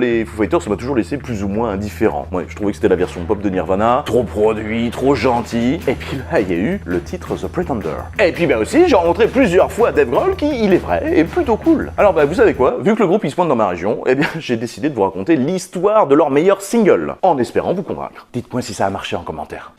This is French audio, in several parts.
Les Foo Fighters, ça m'a toujours laissé plus ou moins indifférent. Ouais, je trouvais que c'était la version pop de Nirvana, trop produit, trop gentil. Et puis là, il y a eu le titre The Pretender. Et puis bah aussi, j'ai rencontré plusieurs fois Dave Grohl qui, il est vrai, est plutôt cool. Alors bah vous savez quoi, vu que le groupe il se pointe dans ma région, eh bien j'ai décidé de vous raconter l'histoire de leur meilleur single, en espérant vous convaincre. Dites-moi si ça a marché en commentaire.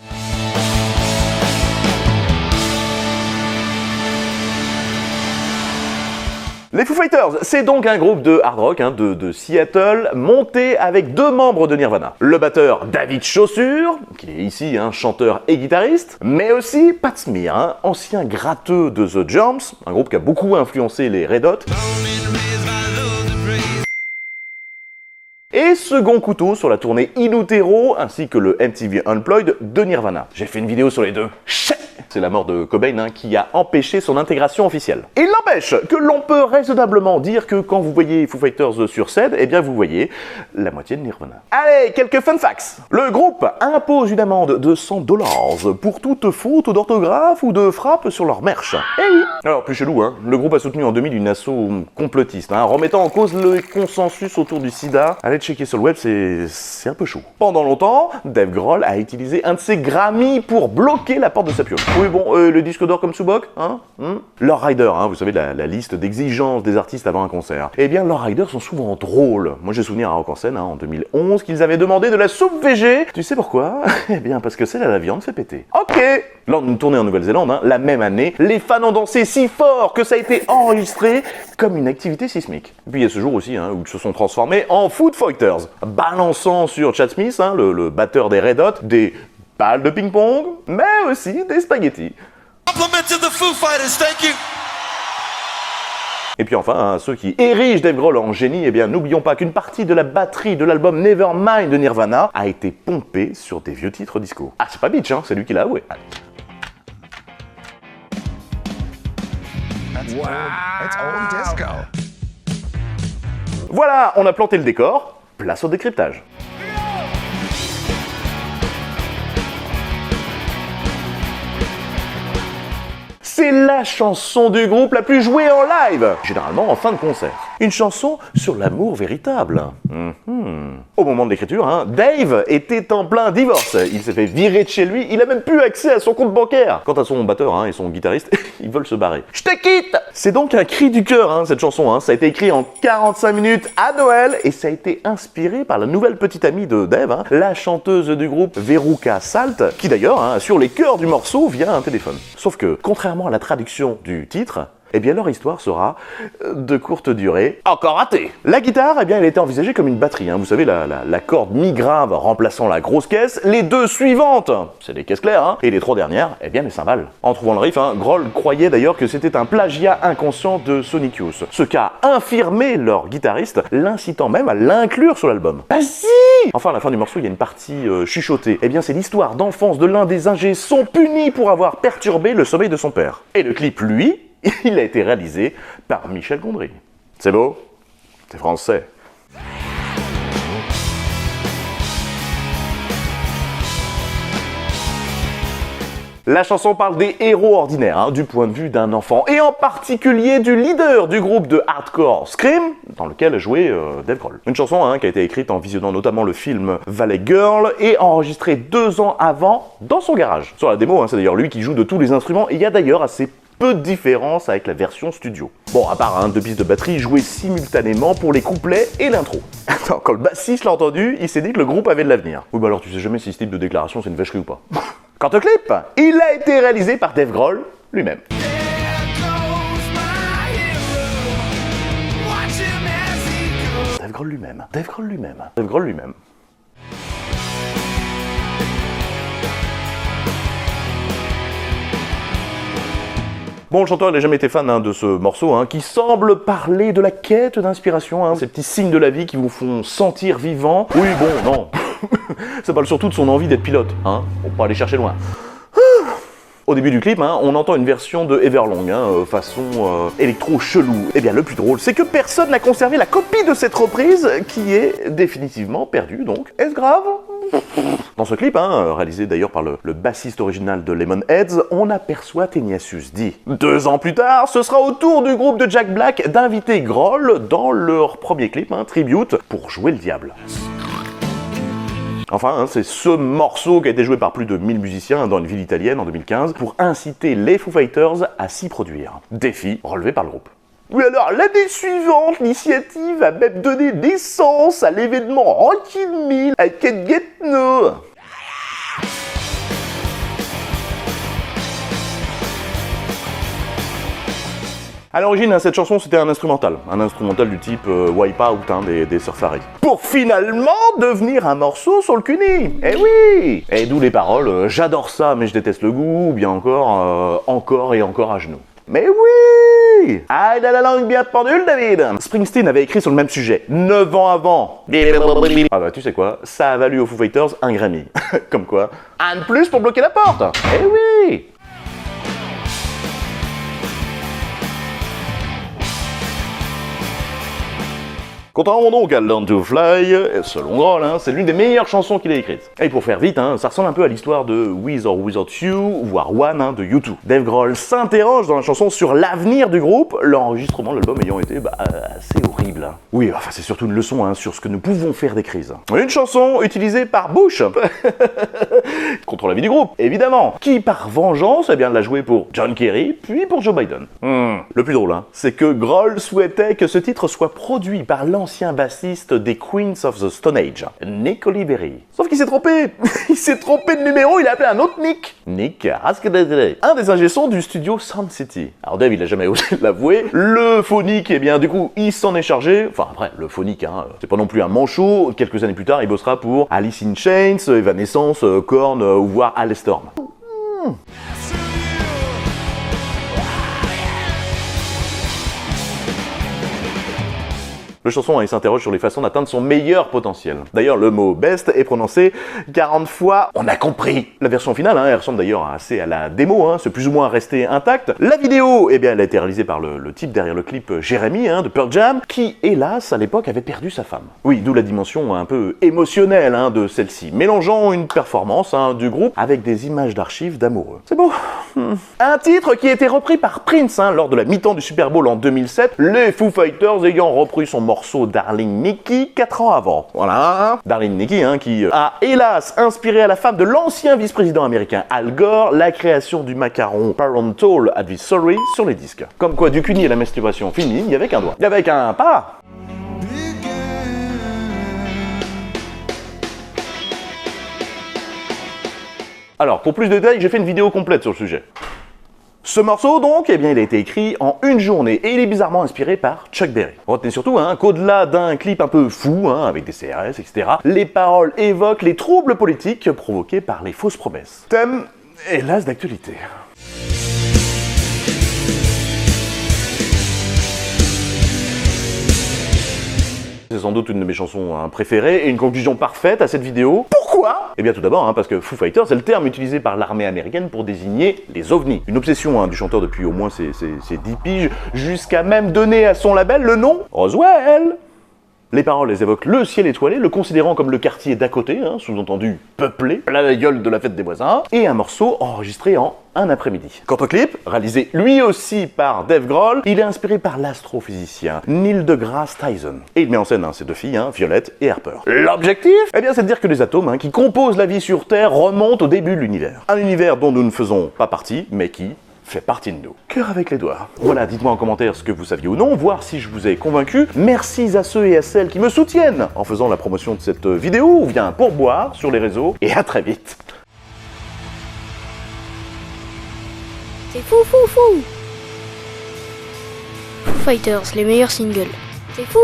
Les Foo Fighters, c'est donc un groupe de hard rock de Seattle, monté avec deux membres de Nirvana. Le batteur David Chaussure, qui est ici chanteur et guitariste, mais aussi Pat Smear, ancien gratteux de The Germs, un groupe qui a beaucoup influencé les Red Hot. Et second couteau sur la tournée In Utero, ainsi que le MTV Unplugged de Nirvana. J'ai fait une vidéo sur les deux. C'est la mort de Cobain qui a empêché son intégration officielle. Il n'empêche que l'on peut raisonnablement dire que quand vous voyez Foo Fighters sur scène, eh bien vous voyez la moitié de Nirvana. Allez, quelques fun facts. Le groupe impose une amende de $100 pour toute faute d'orthographe ou de frappe sur leur merch. Eh oui. Alors plus chelou, le groupe a soutenu en 2000 une asso complotiste, remettant en cause le consensus autour du sida. Allez checker sur le web, c'est un peu chaud. Pendant longtemps, Dave Grohl a utilisé un de ses Grammy pour bloquer la porte de sa pioche. Oui bon, le disque d'or comme Subok, Leurs riders, vous savez, la liste d'exigences des artistes avant un concert. Eh bien, leurs riders sont souvent drôles. Moi, j'ai souvenir à Rock en scène, en 2011, qu'ils avaient demandé de la soupe végé. Tu sais pourquoi? Eh bien, parce que celle à la viande fait péter. Ok. Lors d'une tournée en Nouvelle-Zélande, la même année, les fans ont dansé si fort que ça a été enregistré comme une activité sismique. Et puis il y a ce jour aussi, où ils se sont transformés en Foo Fighters, balançant sur Chad Smith, le batteur des Red Hot, des balles de ping-pong, mais aussi des spaghettis. Et puis enfin, ceux qui érigent Dave Grohl en génie, eh bien n'oublions pas qu'une partie de la batterie de l'album Nevermind de Nirvana a été pompée sur des vieux titres disco. Ah, c'est pas Beach, c'est lui qui l'a avoué. Wow. It's old disco. Voilà, on a planté le décor, place au décryptage. C'est la chanson du groupe la plus jouée en live, généralement en fin de concert. Une chanson sur l'amour véritable. Au moment de l'écriture, Dave était en plein divorce. Il s'est fait virer de chez lui, il a même plus accès à son compte bancaire. Quant à son batteur et son guitariste, ils veulent se barrer. Je te quitte! C'est donc un cri du cœur, cette chanson. Ça a été écrit en 45 minutes à Noël et ça a été inspiré par la nouvelle petite amie de Dave, la chanteuse du groupe Veruca Salt, qui d'ailleurs assure les chœurs du morceau via un téléphone. Sauf que, contrairement à la traduction du titre, eh bien leur histoire sera de courte durée, encore ratée. La guitare, eh bien elle était envisagée comme une batterie, vous savez, la corde mi-grave remplaçant la grosse caisse, les deux suivantes, c'est des caisses claires, et les trois dernières, eh bien les cymbales. En trouvant le riff, Grohl croyait d'ailleurs que c'était un plagiat inconscient de Sonic Youth, ce qu'a infirmé leur guitariste, l'incitant même à l'inclure sur l'album. Ah si! Enfin, à la fin du morceau, il y a une partie chuchotée. Eh bien c'est l'histoire d'enfance de l'un des ingés sont punis pour avoir perturbé le sommeil de son père. Et le clip, lui, il a été réalisé par Michel Gondry. C'est beau? C'est français. La chanson parle des héros ordinaires, du point de vue d'un enfant, et en particulier du leader du groupe de hardcore Scream, dans lequel jouait Dave Grohl. Une chanson qui a été écrite en visionnant notamment le film Valley Girl et enregistrée 2 ans avant dans son garage. Sur la démo, c'est d'ailleurs lui qui joue de tous les instruments, et il y a d'ailleurs assez peu de différence avec la version studio. Bon, à part 2 pistes de batterie jouées simultanément pour les couplets et l'intro. Quand le bassiste l'a entendu, il s'est dit que le groupe avait de l'avenir. Oui, bah alors tu sais jamais si ce type de déclaration c'est une vacherie ou pas. Quant au clip, il a été réalisé par Dave Grohl lui-même. Dave Grohl lui-même. Dave Grohl lui-même. Dave Grohl lui-même. Bon, le chanteur n'a jamais été fan de ce morceau, qui semble parler de la quête d'inspiration, ces petits signes de la vie qui vous font sentir vivant. Oui, bon, non. Ça parle surtout de son envie d'être pilote, pour pas aller chercher loin. Au début du clip, on entend une version de Everlong, façon électro chelou. Eh bien, le plus drôle, c'est que personne n'a conservé la copie de cette reprise qui est définitivement perdue, donc. Est-ce grave? Dans ce clip, réalisé d'ailleurs par le bassiste original de Lemonheads, on aperçoit Tenacious D. 2 ans plus tard, ce sera au tour du groupe de Jack Black d'inviter Grohl dans leur premier clip, Tribute, pour jouer le diable. Enfin, c'est ce morceau qui a été joué par plus de 1000 musiciens dans une ville italienne en 2015 pour inciter les Foo Fighters à s'y produire. Défi relevé par le groupe. Oui alors, l'année suivante, l'initiative a même donné naissance à l'événement Rock in Mill à Can't Get No. À l'origine, cette chanson, c'était un instrumental du type Wipeout des Surfaris. Pour finalement devenir un morceau sur le cuni. Eh oui. Et d'où les paroles j'adore ça, mais je déteste le goût, ou bien encore encore et encore à genoux. Mais oui! Ah, il a la langue bien pendule, David! Springsteen avait écrit sur le même sujet, 9 ans avant. Ah bah, tu sais quoi? Ça a valu aux Foo Fighters un Grammy. Comme quoi, un de plus pour bloquer la porte! Eh oui! Contrairement donc à Learn to Fly, selon Grohl, c'est l'une des meilleures chansons qu'il ait écrites. Et pour faire vite, ça ressemble un peu à l'histoire de With or Without You, voire One de U2. Dave Grohl s'interroge dans la chanson sur l'avenir du groupe, l'enregistrement de l'album ayant été assez horrible. Oui, enfin c'est surtout une leçon sur ce que nous pouvons faire des crises. Une chanson utilisée par Bush contre l'avis du groupe, évidemment, qui par vengeance l'a joué pour John Kerry, puis pour Joe Biden. Le plus drôle, c'est que Grohl souhaitait que ce titre soit produit par l'ancien bassiste des Queens of the Stone Age, Nick Oliveri. Sauf qu'il s'est trompé. Il s'est trompé de numéro, il a appelé un autre Nick. Nick Raskadadele, un des ingé-sons du studio Sound City. Alors Dave, il a jamais osé l'avouer. Le faux Nick, du coup, il s'en est chargé. Enfin après, le faux Nick, c'est pas non plus un manchot. Quelques années plus tard, il bossera pour Alice in Chains, Evanescence, Korn, ou voire Halestorm. Le chanson, il s'interroge sur les façons d'atteindre son meilleur potentiel. D'ailleurs, le mot best est prononcé 40 fois. On a compris. La version finale, elle ressemble d'ailleurs assez à la démo, c'est plus ou moins resté intact. La vidéo, elle a été réalisée par le type derrière le clip Jeremy, de Pearl Jam, qui, hélas, à l'époque, avait perdu sa femme. Oui, d'où la dimension un peu émotionnelle de celle-ci, mélangeant une performance du groupe avec des images d'archives d'amoureux. C'est beau. Un titre qui a été repris par Prince lors de la mi-temps du Super Bowl en 2007, les Foo Fighters ayant repris son morceau Darling Nikki 4 ans avant. Voilà, Darling Nikki qui a hélas inspiré à la femme de l'ancien vice-président américain Al Gore la création du macaron Parental Advisory sur les disques. Comme quoi du cuni et la masturbation finie, il n'y avait qu'un doigt. Il y avait qu'un pas. Alors, pour plus de détails, j'ai fait une vidéo complète sur le sujet. Ce morceau, donc, il a été écrit en une journée et il est bizarrement inspiré par Chuck Berry. Retenez surtout qu'au-delà d'un clip un peu fou, avec des CRS, etc., les paroles évoquent les troubles politiques provoqués par les fausses promesses. Thème, hélas, d'actualité. C'est sans doute une de mes chansons préférées et une conclusion parfaite à cette vidéo. Pourquoi ? Eh bien tout d'abord parce que Foo Fighters c'est le terme utilisé par l'armée américaine pour désigner les ovnis. Une obsession du chanteur depuis au moins ses 10 piges, jusqu'à même donner à son label le nom Roswell. Les paroles les évoquent le ciel étoilé, le considérant comme le quartier d'à côté, sous-entendu peuplé, plein la gueule de la fête des voisins, et un morceau enregistré en un après-midi. Quant au clip, réalisé lui aussi par Dave Grohl, il est inspiré par l'astrophysicien Neil deGrasse Tyson. Et il met en scène ses deux filles, Violet et Harper. L'objectif, c'est de dire que les atomes qui composent la vie sur Terre remontent au début de l'univers. Un univers dont nous ne faisons pas partie, mais qui fait partie de nous. Cœur avec les doigts. Voilà, dites-moi en commentaire ce que vous saviez ou non, voir si je vous ai convaincu. Merci à ceux et à celles qui me soutiennent en faisant la promotion de cette vidéo, ou bien pour boire sur les réseaux, et à très vite. C'est fou. Foo Fighters, les meilleurs singles. C'est fou.